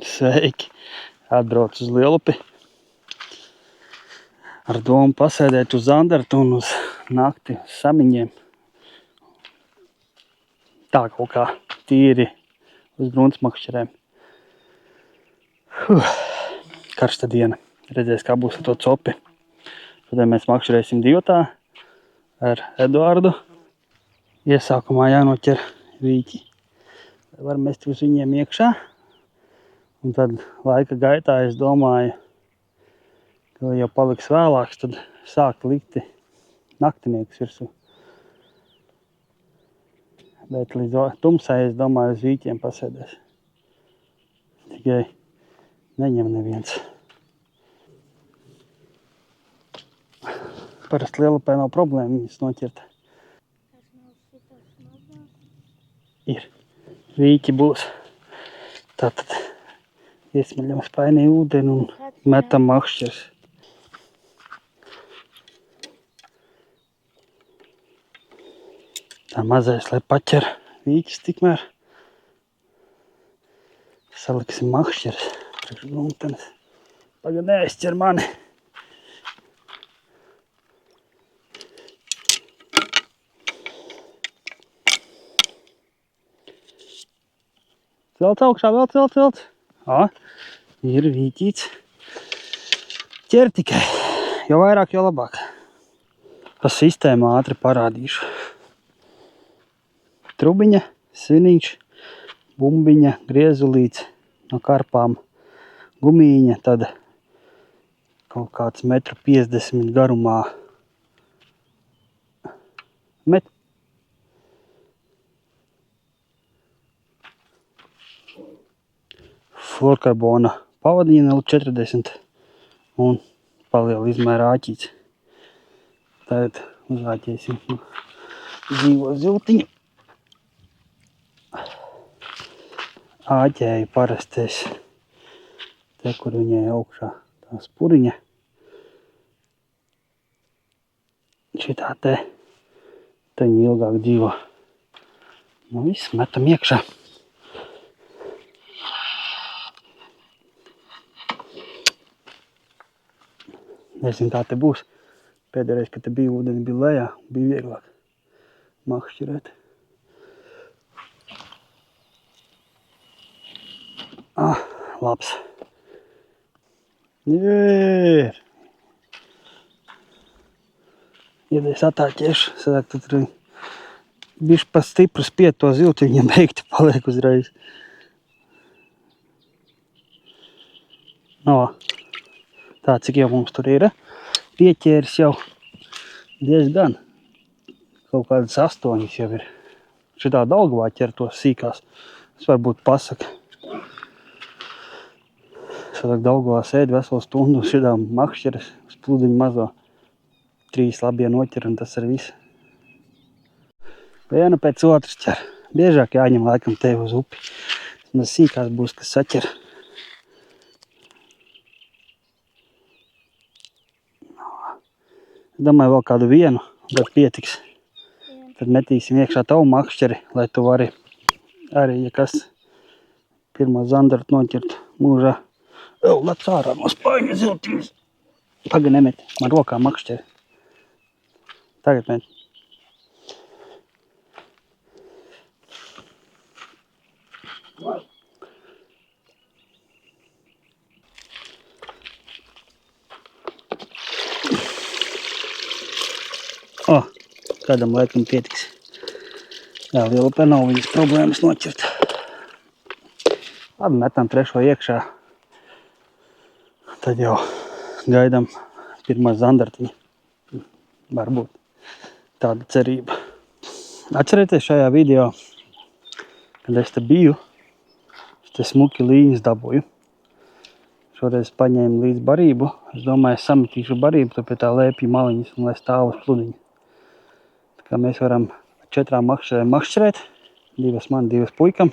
Sveiki! Atbrauc uz Lielupi. Ar domu pasēdēt uz Zandartu un uz nakti uz samiņiem. Tā kaut kā tīri uz gruntsmakšķerēm. Karsta diena. Redzēs, kā būs ar to copi. Šodien mēs makšķerēsim divatā ar Eduardu. Iesākumā jānoķer vīķi. Var mest uz viņiem iekšā. Un tad laika gaitā es domāju, ka jau paliks vēlāks, tad sākt likti naktiniekus virsū. Bet līdz tumsai, es domāju, uz vīķiem pasēdēs. Tikai neņem neviens. Parasti Lielupē nav problēma viņas noķert. Ir. Vīķi būs. Tātad iesmaļam spainī ūdeni un metam makšķeres. Tā mazais, lai paķer vīķis tikmēr. Saliksim makšķeres priekš gruntenes. Pagad neaizķer mani. Celt augšā, vēl celt. Ir vīķīts. Ķer tikai. Jo vairāk, jo labāk. Pa sistēmu ātri parādīšu. Trubiņa, sviniņš, bumbiņa, griezulīts no karpām, gumīņa, tad kaut kāds 1,50 m garumā. Fluorkarbona pavadiņa 0,40 un paliela izmēra āķīts. Tad uzāķēsim dzīvo ziltiņu. Āķēju parastais, te, kur viņai augšā tā spuriņa. Šitā te, viņa ilgāk dzīvo. Nu viss, metam iekšā. Nezinu, kā te būs. Pēdējais, kad te bija ūdeni, bija lejā, bija vieglāk makšķerēt. Labs. Ir. Ja es atāķiešu, sadāk, tad tur bišķi pa stipru spiet to zilti, viņam beigti paliek uzreiz. Tā, cik jau mums tur ir pieķēris jau diezgan. Kaut kādas 8 jau ir. Šitā Daugavā ķer tos sīkās. Es varbūt pasaka. Sadāk Daugavā sēdi veselu stundu uz šitām makšķeres, uz plūdiņu mazo. 3 labie noķer un tas ir viss. Vienu pēc otras ķer. Biežāk jāņem laikam tevi uz upi. Un tas sīkās būs, kas saķer. Es domāju, vēl kādu vienu, tad pietiks. Tad metīsim iekšā tavu makšķeri, lai tu vari arī, ja kas, pirmo zandartu noķert mūžā. Lec ārā no spaiņa ziltiņas. Pagad nemet, man rokā makšķeri. Tagad met. Kādam laikam pietiks. Jā, Lielupē nav viņas problēmas noķert. Labi, metam trešo iekšā. Tad jau gaidām pirmā zandartiņa. Varbūt tāda cerība. Atcerieties šajā video, kad es te biju, es te smuki līņas dabūju. Šoreiz paņēmu līdz barību. Es domāju, es sametīšu barību, tu pie tā lēpju maliņas un lai stāv uz pludiņa. Tā kā mēs varam 4 makšķerēm makšķerēt. 2 man, 2 puikam.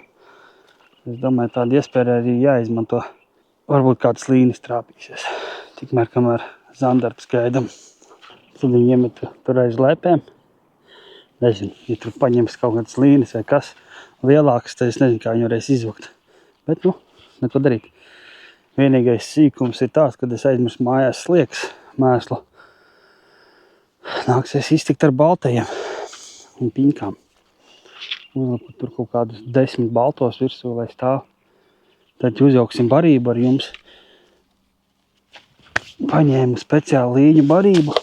Es domāju, tāda iespēja arī jāizmanto. Varbūt kāds līnis trāpīsies. Tikmēr, kamēr zandartus gaidam. Tad viņi iemetu tur aiz lēpēm. Nezinu, ja tur paņems kaut kāds līnis vai kas lielāks, tad es nezinu, kā viņu varēs izvakt. Bet, neko darīt. Vienīgais sīkums ir tāds, kad es aizmirsu mājās sliekas mēslu. Nāksies iztikt ar baltajiem un piņkām. Uzliku tur kaut kādus 10 baltos virsū, lai stāv. Tad uzjauksim barību ar jums. Paņēmu speciāli līņu barību.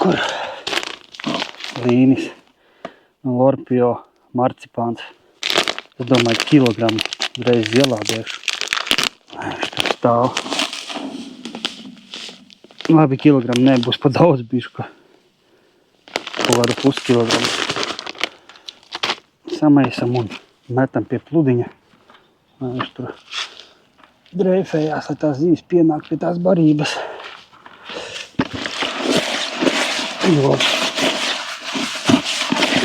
Kur līnis un lorpio marcipāns. Es domāju, kilogramu reiz ielādēšu. Viņš tur stāv. Labi, kilogramu nebūs pa daudz bišku. Kaut kādu puskilogramu. Samaisam un metam pie pludiņa. Viņš tur dreifējās, lai tās zīves pienāk pie tās barības. Jo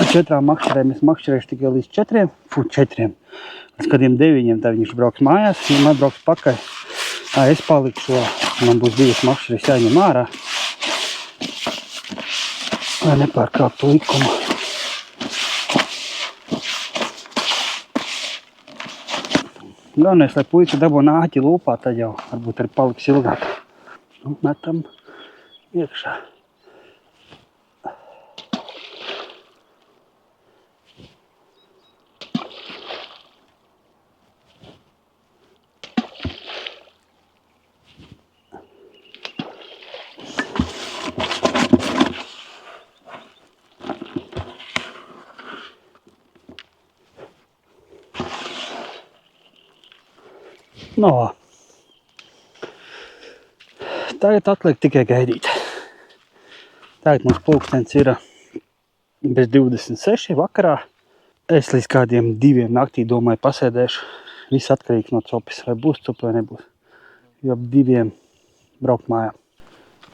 ar 4 makšķerēm es makšķerēšu tikai līdz 4. Līdz kādiem 9, tad viņš brauks mājās, un atbrauks pakaļ. Es palikšu, man būs 2 makšķeres jāņem ārā, lai nepārkāptu likumu. Galvenais, lai puika dabū nāķi lūpā, tad jau varbūt arī paliks ilgāk. Metam iekšā. No. Tagad atliek tikai gaidīt. Tagad mums pulkstens ir bez 26 vakarā. Es līdz kādiem 2 naktī domāju pasēdēšu. Viss atkarīgs no copis, vai būs copi vai nebūs. Jo ap 2 braukt mājā.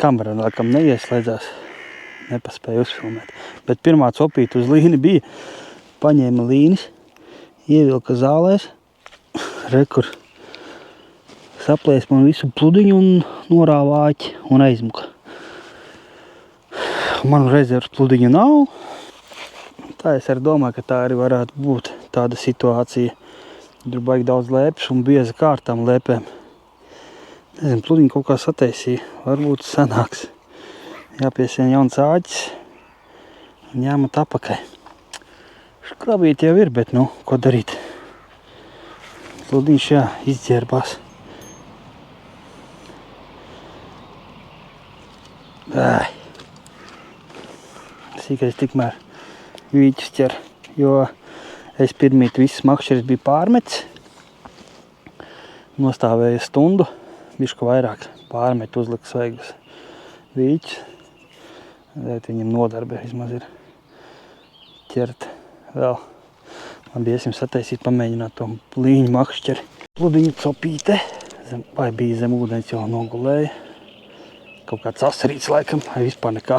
Kamera laikam neieslēdzās, nepaspēju uzfilmēt. Bet pirmā copīta uz līni bija. Paņēma līnis, ievilka zālēs. Rekur. Saplēs man visu pludiņu un norāva āķi un aizmuka. Man rezervas pludiņu nav. Tā es arī domāju, ka tā arī varētu būt tāda situācija. Tur baigi daudz lēpes un bieza kārtām lēpēm. Nezinu, pludiņu kaut kā sataisīja. Varbūt sanāks. Jāpiesien jauns āķis un jāmat apakaļ. Škrabīt jau ir, bet nu, ko darīt? Pludiņš izģērbās. Sīkais tikmēr vīķis ķer, jo es pirmīt visas makšķeres biju pārmetis. Nostāvēju stundu, bišku vairāk pārmet uzliku svaigus vīķus. Viņam nodarbe vismaz ir ķert vēl. Man bija sataisīt, pamēģināt to līņu makšķeri. Pludiņu copīte, vai bija zem ūdens jau nogulēja. Kaut kāds asarīts laikam, vai vispār nekā.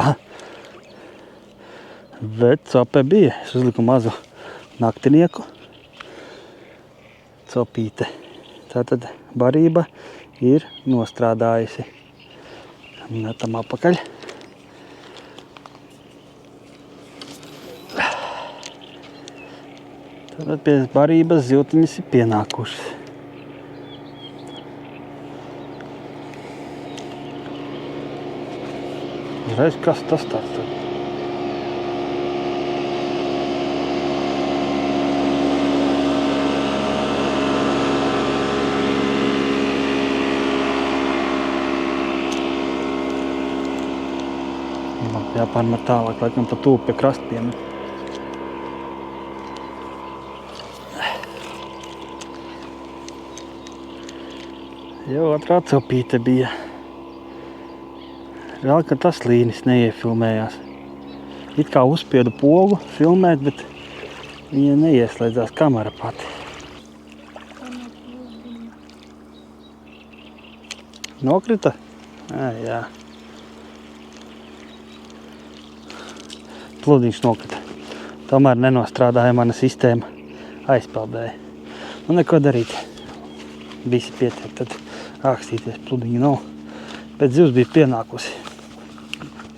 Bet cope bija. Es uzliku mazu naktinieku. Copīte. Tātad barība ir nostrādājusi. Metam apakaļ. Tātad pie barības ziltiņas ir pienākušas. Reiz, kas tas tāds tad? Man jāpārmet tālāk, laikam pa tūp pie krastiem. Jau otrā copīte bija. Žēl, ka tas līnis neiefilmējās. It kā uzspiedu pogu filmēt, bet viņa neieslēdzās kamera pati. Nokrita? Jā. Pludiņš nokrita. Tomēr nenostrādāja mana sistēma. Aizpeldēja. Nu, neko darīt. Visi pietiek, tad ākstīties pludiņu nav. Bet zivs bija pienākusi.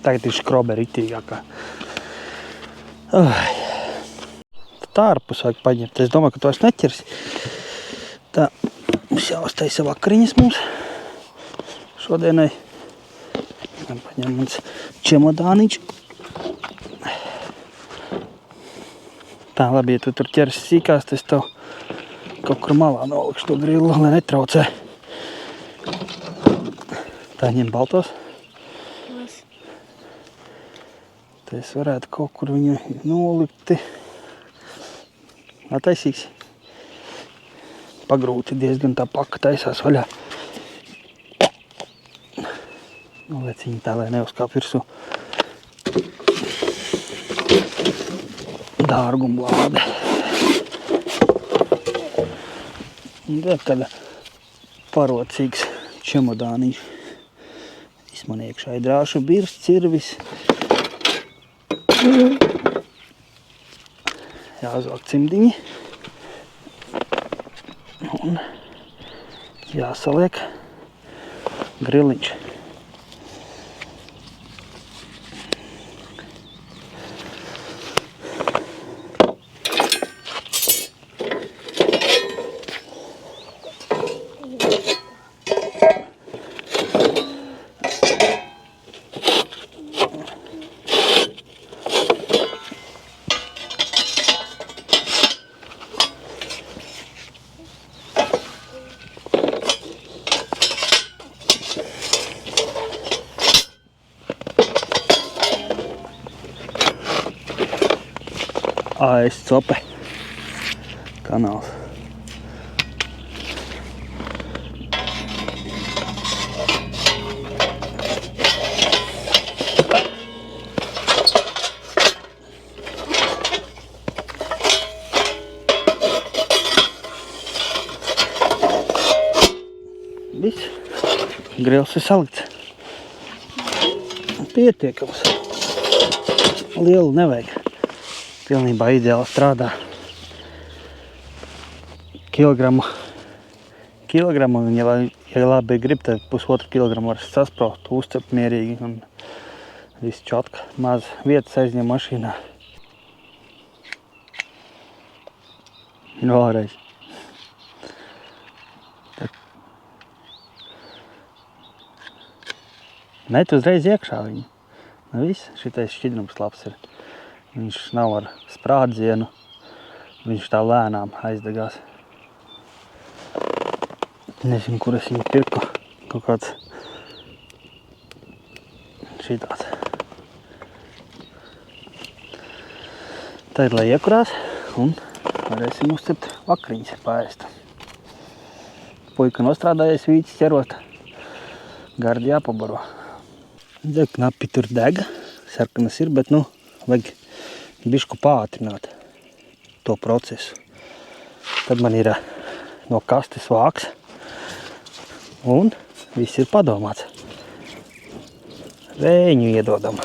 Tagad ir skrobe ritīgākā. Tad ārpus vajag paņemt. Es domāju, ka tu vairs neķers. Tā, mums jāuztaisa vakariņas mums šodienai. Paņem mans čemodāniņš. Tā, labi, ja tu tur ķeras sīkās, tad es tev kaut kur malā nolikšu to grilu, lai netraucē. Tā, ņem baltos. Te es varētu kaut kur viņu nolikti. Ataisīgs. Pagrūti diezgan tā paka taisās vaļā. Noliec viņu tā, lai neuzkāp virsū. Dārgumblāde. Un tad tāda parocīgs čemodāniņš. Viss man iekšā ir drāšu birs, cirvis. Jāuzvelk cimdiņi. Un jāsaliek griliņš. AS Cope kanāls. Viss. Grils ir salikts. Pietiekams. Lielu nevajag. Pilnībā ideāli strādā. Kilogramu, un ja labi grib, tad 1,5 kilogramu var saspraust, uzcept mierīgi un viss čotka. Maz vietas aizņem mašīnā. Vēlreiz. Met uzreiz iekšā viņu. Nu viss, šitais šķidrums labs ir. Viņš nav ar sprādzienu, viņš tā lēnām aizdegās. Nezinu, kur es viņu pirku, kaut kāds šitāds. Tagad, lai iekurās, un varēsim uzcept vakariņas paēst. Puika nostrādājies vīcis ķerot, gardi jāpabaro. Knapi tur dega, sarkanas ir, bet vajag bišku pātrināt to procesu. Tad man ir no kastes vāks un viss ir padomāts. Vēņu iedodam.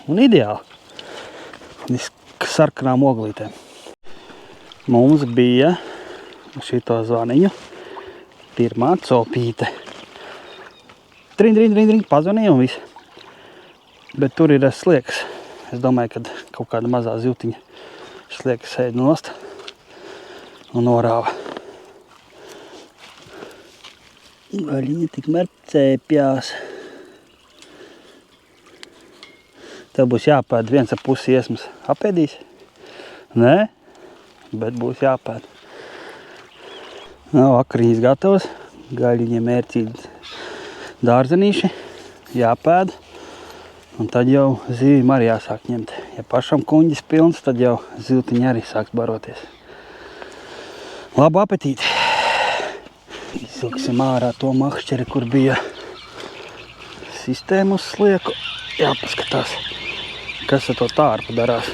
Un ideāli. Viss sarkanām oglītēm. Mums bija šito zvaniņu pirmā copīte. Trin, pazvanīja un viss. Bet tur ir sliekas. Es domāju, ka kaut kāda mazā zivtiņa sliekas ēd nost un norāva. Gaļiņa tikmēr cēpjās. Tev būs jāpēd 1,5 iesmas. Apēdīs? Nē? Bet būs jāpēd. Vakariņas gatavas, gaļiņa mērcīgi dārzenīši, jāpēd, un tad jau zivīm arī jāsāk ņemt. Ja pašam kuņģis pilns, tad jau ziltiņi arī sāks baroties. Labu apetīti! Izsilksim ārā to makšķeri, kur bija sistēma uz slieku. Jāpaskatās, kas ar to tārpu darās.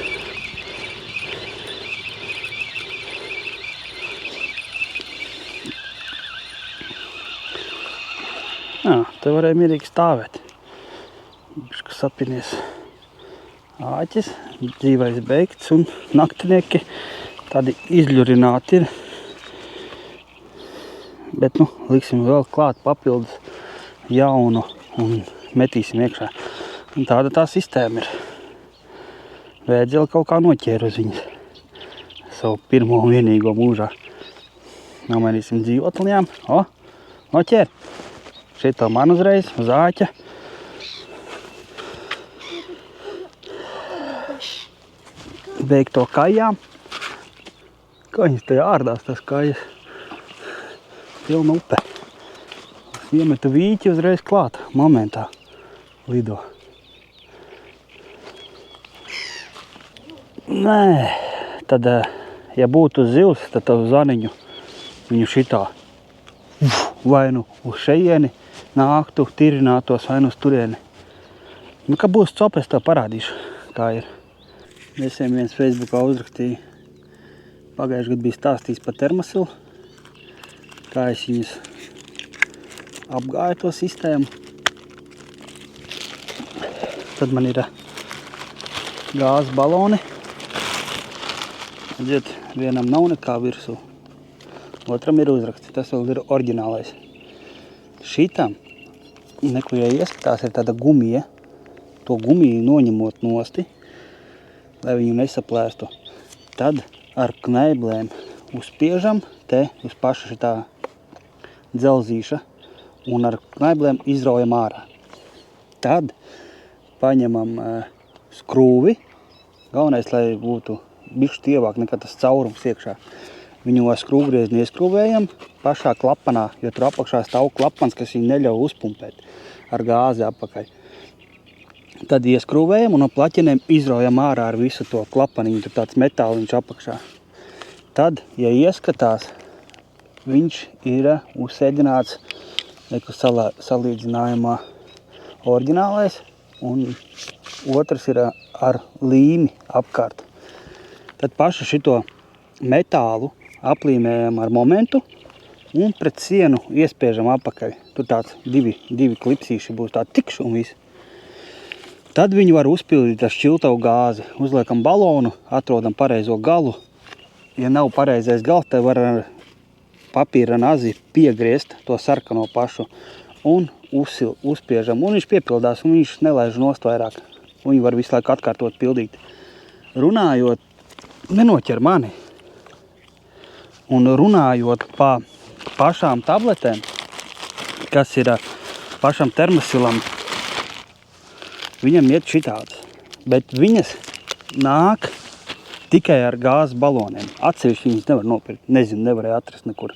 Te varēja mierīgi stāvēt. Bišķi sapinies āķis, dzīvais beigts un naktinieki tādi izļurināti ir. Bet, liksim vēl klāt papildus jaunu un metīsim iekšā. Un tāda tā sistēma ir. Vēdzeli kaut kā noķēra uz viņas. Savu pirmo un vienīgo mūžā. Nomainīsim dzīvotliņām. Noķēra. Šito man uzreiz, uz āķa. Beigto kajām. Kā viņas te ārdās, tas kajas? Pilna upe. Iemetu vīķi uzreiz klāt. Momentā lido. Nē, tad, ja būtu zivs, tad tavu zaniņu viņu šitā vai nu uz šejieni nāktu, tirinātos vai nu uz turieni. Ka būs copa, es tev parādīšu, kā ir. Nesen viens Facebookā uzrakstīja, pagājuši gadu bija stāstījis par termosilu, kā es viņus apgāju to sistēmu. Tad man ir gāzes baloni. Redziet, vienam nav nekā virsū, otram ir uzraksts, tas vēl ir oriģinālais. Šitam, neko ja ieskatās, ir tāda gumija, to gumiju noņemot nosti, lai viņu nesaplēstu. Tad ar knaiblēm uzspiežam te uz paša šitā dzelzīša un ar knaiblēm izraujam ārā. Tad paņemam skrūvi, galvenais, lai būtu bišķi tievāk nekā tas caurums iekšā. Viņu ar skrūvgriezni ieskrūvējam pašā klapanā, jo tur apakšā stāv klapans, kas viņu neļauj uzpumpēt ar gāzi apakaļ. Tad ieskrūvējam un no plaķinēm izraujam ārā ar visu to klapaniņu, tur tāds metāliņš apakšā. Tad, ja ieskatās, viņš ir uzsēdināts salīdzinājumā oriģinālais un otrs ir ar līmi apkārt. Tad pašu šito metālu aplīmējam ar momentu un pret sienu iespiežam apakaļ. Tur tāds divi klipsīši būs tā tikš un viss. Tad viņu var uzpildīt ar šķiltavu gāzi. Uzliekam balonu, atrodam pareizo galu. Ja nav pareizais gals, tad var ar papīra nazi piegriezt to sarkano pašu un uzspiežam. Un viņš piepildās un viņš nelaiž nost vairāk. Viņu var visu laiku atkārtot pildīt. Runājot, nenoķer mani. Un runājot pa pašām tabletēm, kas ir pašam termosilam, viņam iet šitāds. Bet viņas nāk tikai ar gāzes baloniem. Atsevišķi viņas nevar nopirkt. Nezinu, nevarēja atrast nekur.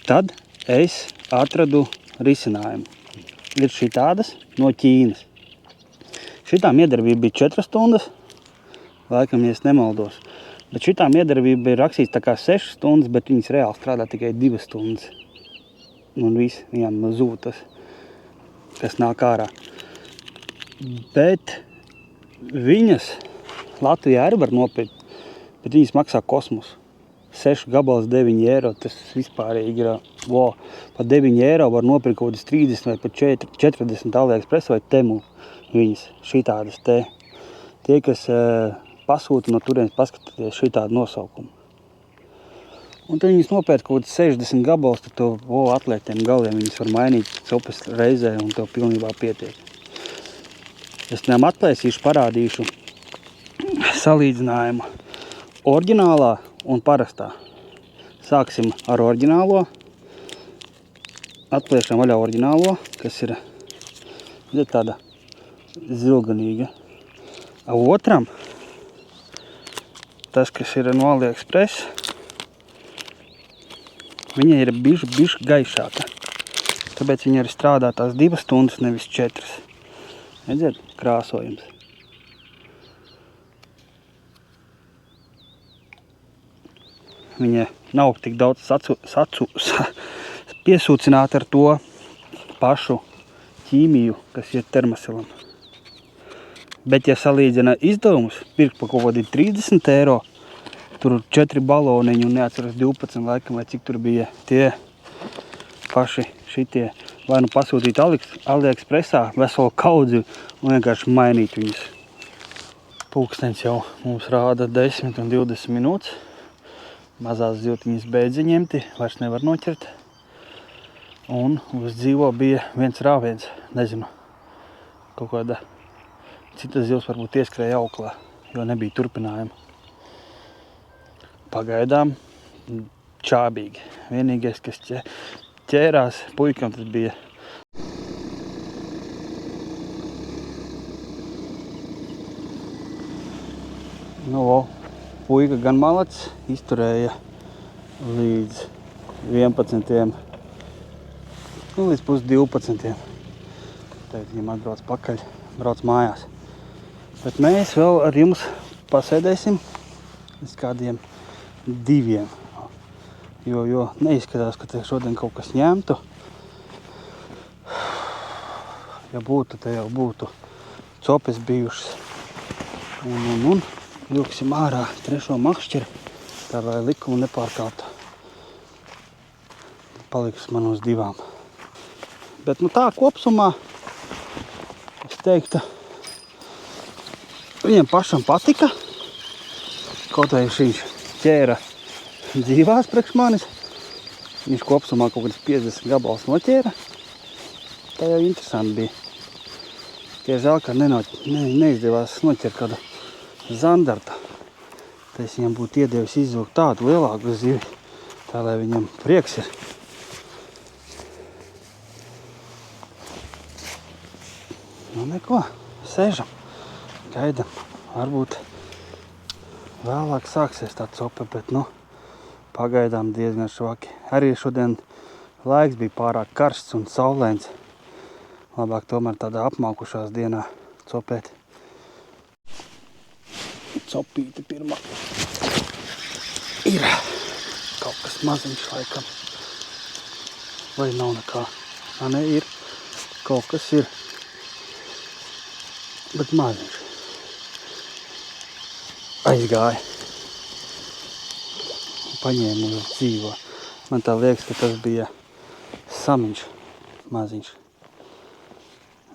Tad es atradu risinājumu. Ir šitādas no Ķīnas. Šitām iedarbība bija 4 stundas. Laikam, ja es nemaldos. Bet šitām iedarbība ir rakstīts tā kā 6 stundas, bet viņas reāli strādā tikai 2 stundas. Un viss, viņām zūd tas, kas nāk ārā. Bet viņas Latvijā arī var nopirkt, bet viņas maksā kosmosu. 6 gabals 9 eiro, tas vispārīgi ir, pa 9 eiro var nopirkt kaut 30 vai pat 40 AliExpress vai Temu viņas šitādas te. Tie, kas pasūta no turienes, paskatieties šitādu nosaukumu. Un tad viņas nopērt kaut 60 gabals, tad to atliek tiem galiem, viņas var mainīt copas reizē un tev pilnībā pietiek. Es viņam atplēsīšu, parādīšu salīdzinājumu oriģinālā un parastā. Sāksim ar oriģinālo. Atpliešam vaļā oriģinālo, kas ir tāda zilganīga. A otram, tas, kas ir no AliExpress, viņa ir bišķi gaišāka. Tāpēc viņa arī strādā tās 2 stundas, nevis 4. Redziet, krāsojums. Viņa nav tik daudz piesūcināta ar to pašu ķīmiju, kas ir termosilam. Bet, ja salīdzina izdevumus, pirkt pa kaut kādi 30 eiro, tur 4 baloniņi un neatceras 12 laikam, vai cik tur bija tie paši šitie. Vai nu pasūtīt AliExpressā veselu kaudzi un vienkārši mainīt viņus. Pulkstenis jau mums rāda 10 un 20 minūtes. Mazās ziltiņas beidza ņemti, vairs nevar noķert. Un uz dzīvo bija viens rāviens, nezinu, kaut kāda cita zivs varbūt ieskrēja auklā, jo nebija turpinājuma. Pagaidām čābīgi. Vienīgais, kas ķērās puikam, tas bija puika gan malacis, izturēja līdz 11, līdz 11:30. Tagad viņam atbrauc pakaļ, brauc mājās. Bet mēs vēl ar jums pasēdēsim līdz kādiem 2. Jo neizskatās, ka te šodien kaut kas ņemtu. Ja būtu, te jau būtu copes bijušas. Un vilksim ārā 3. makšķeri, tā lai likumu nepārkāptu. Paliks man uz 2. Bet tā kopsumā, es teiktu, viņam pašam patika. Kaut vai viņš ķēra dzīvās priekš manis. Viņš kopsumā kaut kāds 50 gabals noķēra. Tā jau interesanti bija. Tie žēl, ka neizdevās noķert kādu zandarta. Tā es viņam būtu iedevis izvilkt tādu lielāku zivi, tā lai viņam prieks ir. Neko, sēžam, gaidam. Varbūt vēlāk sāksies tā cope, bet pagaidām diezgan švaki. Arī šodien laiks bija pārāk karsts un saulains. Labāk tomēr tādā apmaukušās dienā copēt. Copīte pirmā ir kaut kas maziņš laikam. Vai nav nekā? Ne, ir. Kaut kas ir. Bet maziņš. Aizgāja. Paņēmu uz dzīvo. Man tā liekas, ka tas bija samiņš maziņš.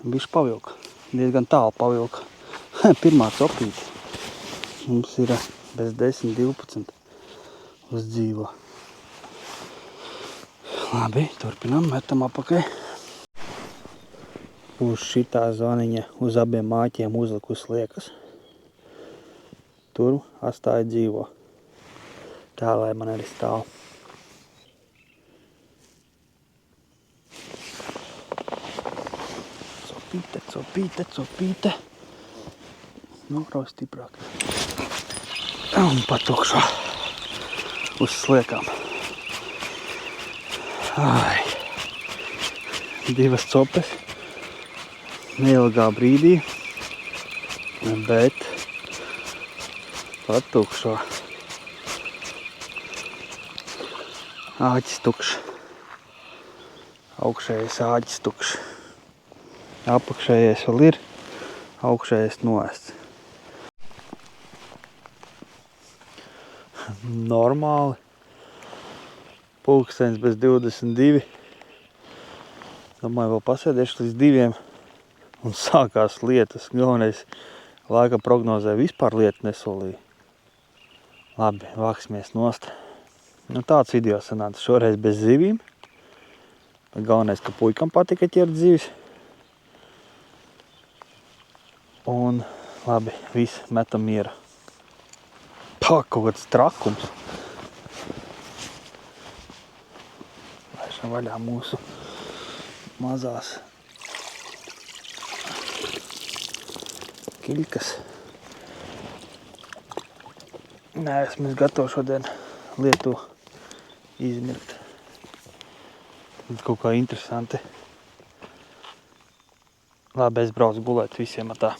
Bišķi pavilka. Diezgan tālu pavilka. Pirmā copīte. Mums ir bez 10-12 uz dzīvo. Labi, turpinām, metam apakaļ. Uz šitā zvaniņa uz abiem māķiem uzliku sliekas. Tur atstāja dzīvo. Tā, lai man arī stāv. Copīte. Nokrauj stiprāk. Un patukšo uz sliekām. Ai. 2 copes. Neilgā brīdī. Bet patukšo. Āķis tukšs. Augšējais āķis tukšs. Apakšējais vēl ir. Augšējais noēsts. Normāli. Pulkstenis bez 22. Domāju, vēl pasēdēšu līdz 2. Un sākās lietas. Galvenais laika prognozē vispār lietu nesolīja. Labi, vāksimies nost. Tāds video sanāca šoreiz bez zivīm. Galvenais, ka puikam patika ķert zivis. Un labi, viss metam mieru. Kaut kāds trakums. Laišam vaļā mūsu mazās kiļkas. Nē, esmu gatavs šodien lietu izmirkt. Kaut kā interesanti. Labi, es braucu gulēt, visiem atā.